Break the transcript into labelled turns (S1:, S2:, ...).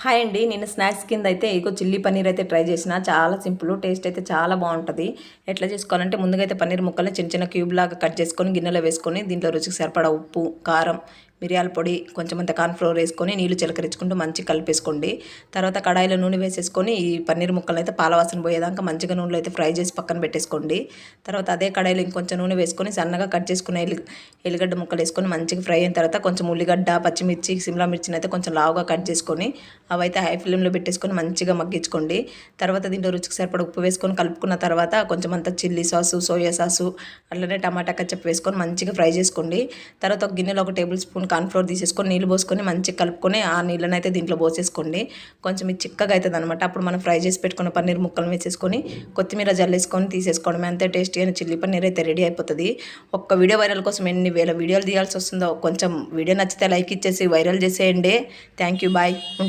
S1: Hi అండి. నేను snacks కింద అయితే ఇగో చిల్లీ పన్నీర్ అయితే ట్రై చేసిన. చాలా సింపుల్, టేస్ట్ అయితే చాలా బాగుంటుంది. ఎట్లా చేసుకోవాలంటే ముందుగా అయితే పన్నీర్ ముక్కల్ని చిన్న చిన్న క్యూబ్ లాగా కట్ చేసుకొని గిన్నెలో వేసుకొని దీంట్లో రుచికి సరిపడా ఉప్పు, కారం, మిరియాల పొడి, కొంచెం అంత కార్న్‌ఫ్లోర్ వేసుకొని నీళ్లు చిలకరించుకుంటూ మంచిగా కలిపేసుకోండి. తర్వాత కడాయిలో నూనె వేసేసుకొని ఈ పన్నీర్ ముక్కలను అయితే పాలవాసన పోయేదాకా మంచిగా నూనెలో అయితే ఫ్రై చేసి పక్కన పెట్టేసుకోండి. తర్వాత అదే కడాయిలో ఇంకొంచెం నూనె వేసుకొని సన్నగా కట్ చేసుకున్న ఎల్లిగడ్డ ముక్కలు వేసుకొని మంచిగా ఫ్రై అయిన తర్వాత కొంచెం ఉల్లిగడ్డ, పచ్చిమిర్చి, సిమ్లా మిర్చిని అయితే కొంచెం లావుగా కట్ చేసుకొని అవైతే హై ఫ్లేమ్లో పెట్టేసుకొని మంచిగా మగ్గించుకోండి. తర్వాత దీంట్లో రుచికి సరిపడా ఉప్పు వేసుకొని కలుపుకున్న తర్వాత కొంచెం అంత చిల్లీ సాసు, సోయా సాసు, అట్లనే టమాటా కచ్చప్ వేసుకొని మంచిగా ఫ్రై చేసుకోండి. తర్వాత ఒక గిన్నెలో 1 టేబుల్ స్పూన్ కార్న్‌ఫ్లోర్ తీసేసుకొని నీళ్ళు పోసుకొని మంచిగా కలుపుకొని ఆ నీళ్ళని అయితే దీంట్లో పోసేసుకోండి. కొంచెం ఇది చిక్కగా అవుతుంది అనమాట. అప్పుడు మనం ఫ్రై చేసి పెట్టుకున్న పన్నీర్ ముక్కలు వేసేసుకొని కొత్తిమీర జల్లేసుకొని తీసేసుకోవడం. అంతే టేస్టీ అయిన చిల్లీ పన్నీర్ అయితే రెడీ అయిపోతుంది. ఒక్క వీడియో వైరల్ కోసం ఎన్ని వేల వీడియోలు తీయాల్సి వస్తుందో. కొంచెం వీడియో నచ్చితే లైక్ ఇచ్చేసి వైరల్ చేసేయండి. Thank you, bye.